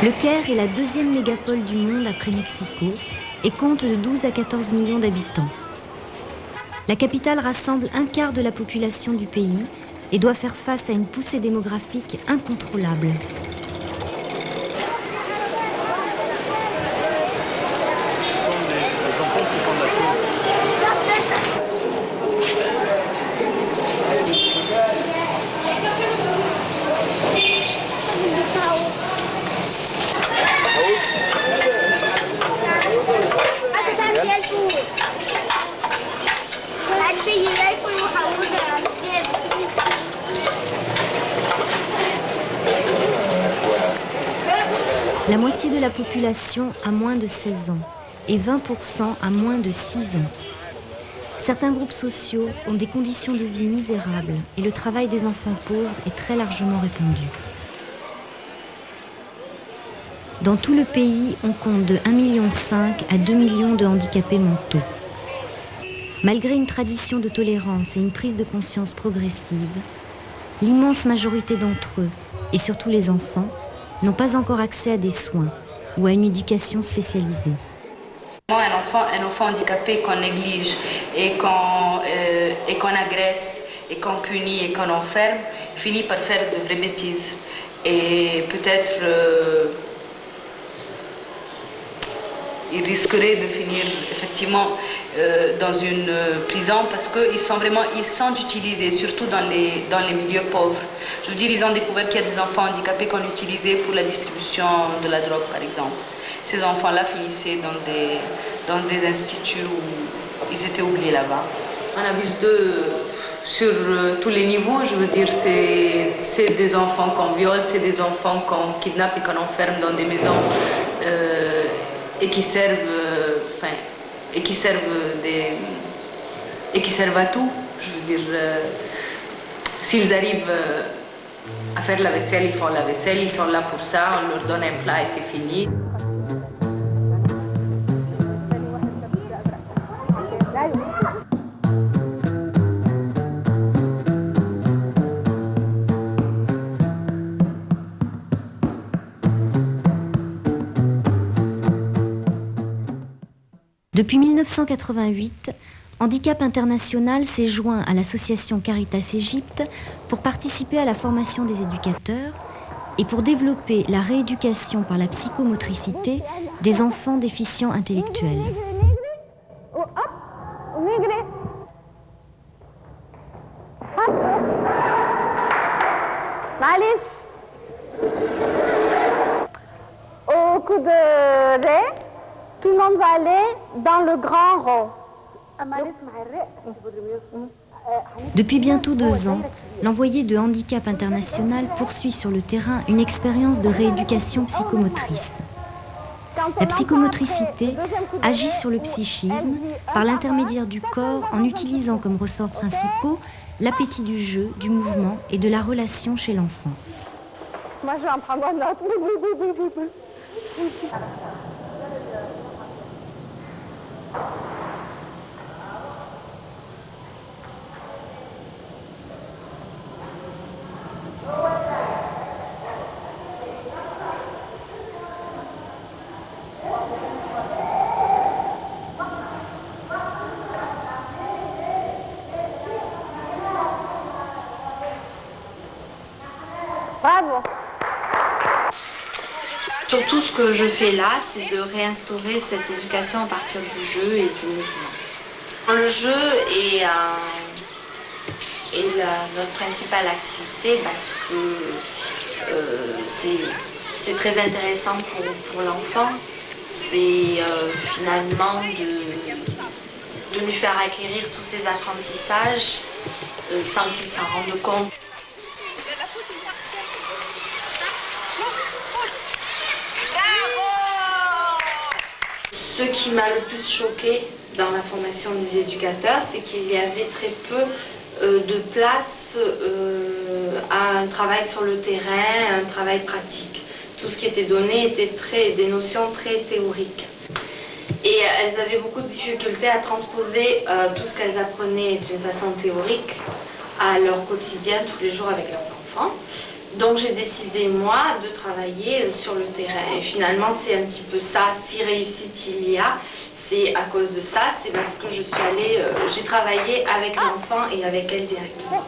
Le Caire est la deuxième mégapole du monde après Mexico et compte de 12 à 14 millions d'habitants. La capitale rassemble un quart de la population du pays et doit faire face à une poussée démographique incontrôlable. La moitié de la population a moins de 16 ans et 20% a moins de 6 ans. Certains groupes sociaux ont des conditions de vie misérables et le travail des enfants pauvres est très largement répandu. Dans tout le pays, on compte de 1,5 million à 2 millions de handicapés mentaux. Malgré une tradition de tolérance et une prise de conscience progressive, l'immense majorité d'entre eux, et surtout les enfants, n'ont pas encore accès à des soins ou à une éducation spécialisée. Un enfant handicapé qu'on néglige et qu'on agresse et qu'on punit et qu'on enferme finit par faire de vraies bêtises. Et peut-être ils risqueraient de finir effectivement dans une prison parce qu'ils sont utilisés, surtout dans les milieux pauvres. Je veux dire, ils ont découvert qu'il y a des enfants handicapés qu'on utilisait pour la distribution de la drogue, par exemple. Ces enfants-là finissaient dans des instituts où ils étaient oubliés là-bas. On abuse d'eux sur tous les niveaux, je veux dire, c'est des enfants qu'on viole, c'est des enfants qu'on kidnappe et qu'on enferme dans des maisons et qui servent à tout. Je veux dire, s'ils arrivent à faire la vaisselle, ils font la vaisselle, ils sont là pour ça, on leur donne un plat et c'est fini. Depuis 1988, Handicap International s'est joint à l'association Caritas Égypte pour participer à la formation des éducateurs et pour développer la rééducation par la psychomotricité des enfants déficients intellectuels. Au coup de ré, tout le monde va aller dans le grand rond. Depuis bientôt 2 ans, l'envoyé de Handicap International poursuit sur le terrain une expérience de rééducation psychomotrice. La psychomotricité agit sur le psychisme par l'intermédiaire du corps en utilisant comme ressorts principaux l'appétit du jeu, du mouvement et de la relation chez l'enfant. Moi, je vais en prendre un autre. Bravo. Surtout, ce que je fais là, c'est de réinstaurer cette éducation à partir du jeu et du mouvement. Le jeu est notre principale activité parce que c'est très intéressant pour l'enfant. C'est finalement de lui faire acquérir tous ces apprentissages sans qu'il s'en rende compte. Ce qui m'a le plus choqué dans la formation des éducateurs, c'est qu'il y avait très peu de place à un travail sur le terrain, un travail pratique. Tout ce qui était donné était des notions très théoriques. Et elles avaient beaucoup de difficultés à transposer tout ce qu'elles apprenaient d'une façon théorique à leur quotidien tous les jours avec leurs enfants. Donc j'ai décidé, moi, de travailler sur le terrain. Et finalement, c'est un petit peu ça, si réussite il y a, c'est à cause de ça, c'est parce que je suis allée, j'ai travaillé avec l'enfant et avec elle directement.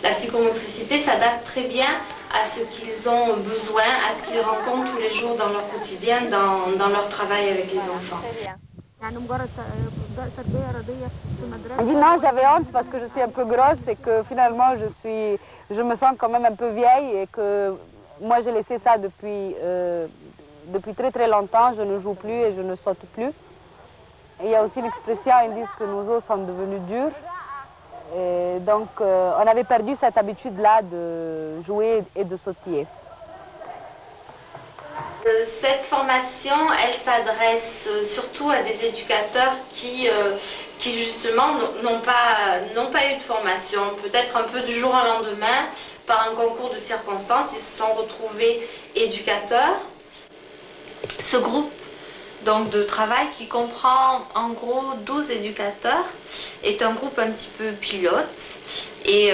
La psychomotricité s'adapte très bien à ce qu'ils ont besoin, à ce qu'ils rencontrent tous les jours dans leur quotidien, dans leur travail avec les enfants. Elle dit non, j'avais honte parce que je suis un peu grosse et que finalement je me sens quand même un peu vieille et que moi j'ai laissé ça depuis très très longtemps, je ne joue plus et je ne saute plus. Et il y a aussi l'expression, ils disent que nos os sont devenus durs. Et donc on avait perdu cette habitude-là de jouer et de sautiller. Cette formation, elle s'adresse surtout à des éducateurs qui justement n'ont pas eu de formation, peut-être un peu du jour au lendemain, par un concours de circonstances, ils se sont retrouvés éducateurs. Ce groupe donc, de travail qui comprend en gros 12 éducateurs est un groupe un petit peu pilote et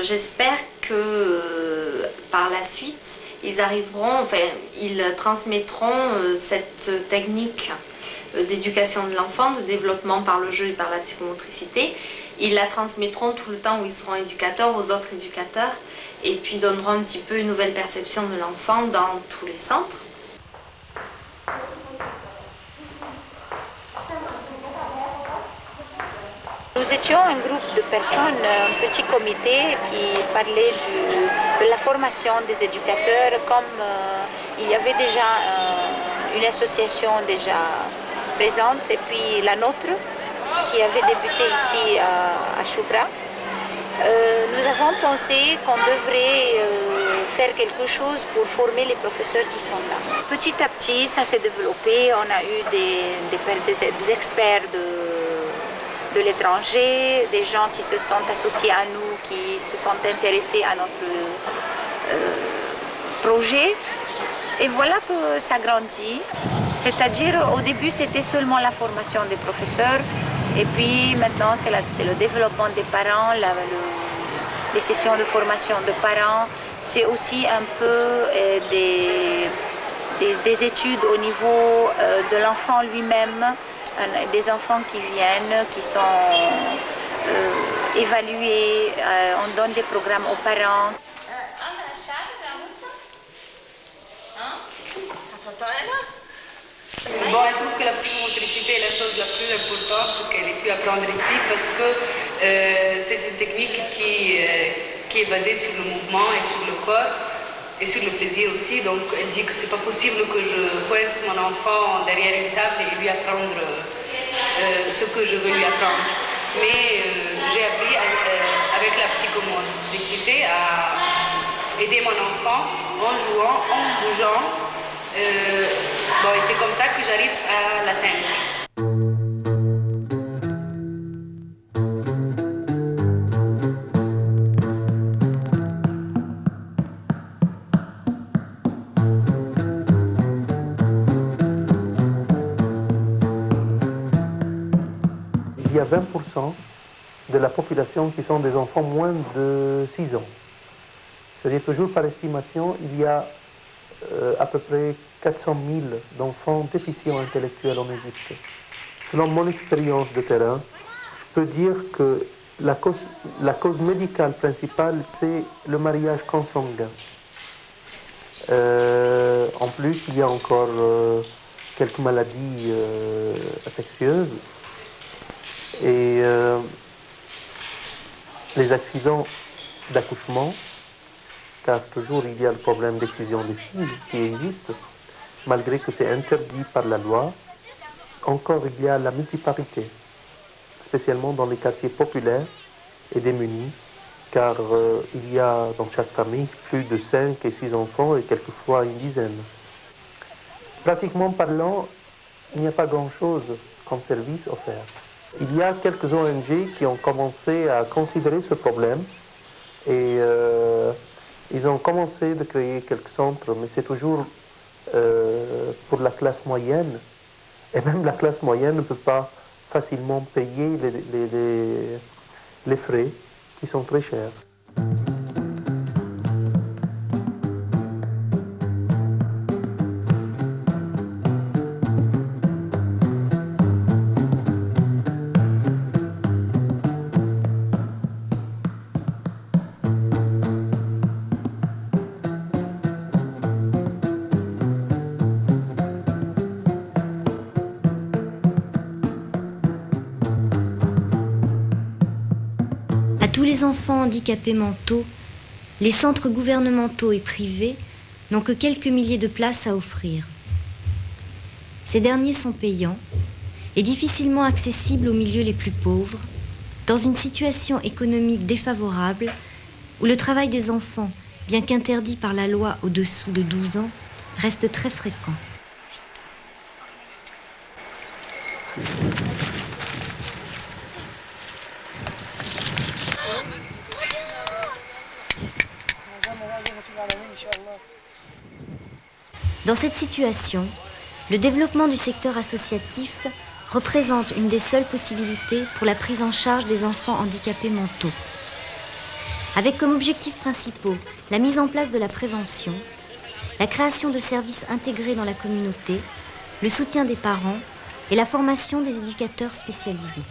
j'espère que par la suite, ils transmettront cette technique d'éducation de l'enfant, de développement par le jeu et par la psychomotricité. Ils la transmettront tout le temps où ils seront éducateurs aux autres éducateurs et puis donneront un petit peu une nouvelle perception de l'enfant dans tous les centres. Nous étions un groupe de personnes, un petit comité qui parlait de la formation des éducateurs, comme il y avait déjà une association déjà présente, et puis la nôtre, qui avait débuté ici à Choubra. Nous avons pensé qu'on devrait faire quelque chose pour former les professeurs qui sont là. Petit à petit, ça s'est développé, on a eu des experts de l'étranger, des gens qui se sont associés à nous, qui se sont intéressés à notre projet. Et voilà que ça grandit. C'est-à-dire, au début, c'était seulement la formation des professeurs. Et puis maintenant, c'est le développement des parents, les sessions de formation de parents. C'est aussi un peu des études au niveau de l'enfant lui-même. Des enfants qui viennent, qui sont évalués, on donne des programmes aux parents. Bon, elle trouve que la psychomotricité est la chose la plus importante qu'elle ait pu apprendre ici parce que c'est une technique qui est basée sur le mouvement et sur le corps et sur le plaisir aussi. Donc elle dit que c'est pas possible que je coince mon enfant derrière une table et lui apprendre ce que je veux lui apprendre. Mais j'ai appris avec la psychomotricité à aider mon enfant en jouant, en bougeant. Bon, et c'est comme ça que j'arrive à l'atteindre. Il y a 20% de la population qui sont des enfants moins de 6 ans. C'est-à-dire toujours par estimation, il y a à peu près 400 000 d'enfants déficients intellectuels en Égypte. Selon mon expérience de terrain, je peux dire que la cause médicale principale, c'est le mariage consanguin. En plus, il y a encore quelques maladies infectieuses et les accidents d'accouchement, car toujours il y a le problème d'exclusion des filles qui existe, malgré que c'est interdit par la loi. Encore il y a la multiparité, spécialement dans les quartiers populaires et démunis, car il y a dans chaque famille plus de 5 et 6 enfants et quelquefois une dizaine. Pratiquement parlant, il n'y a pas grand-chose comme service offert. Il y a quelques ONG qui ont commencé à considérer ce problème et ils ont commencé de créer quelques centres, mais c'est toujours pour la classe moyenne. Et même la classe moyenne ne peut pas facilement payer les frais qui sont très chers. Tous les enfants handicapés mentaux, les centres gouvernementaux et privés n'ont que quelques milliers de places à offrir. Ces derniers sont payants et difficilement accessibles aux milieux les plus pauvres, dans une situation économique défavorable où le travail des enfants, bien qu'interdit par la loi au-dessous de 12 ans, reste très fréquent. Dans cette situation, le développement du secteur associatif représente une des seules possibilités pour la prise en charge des enfants handicapés mentaux. Avec comme objectifs principaux la mise en place de la prévention, la création de services intégrés dans la communauté, le soutien des parents et la formation des éducateurs spécialisés.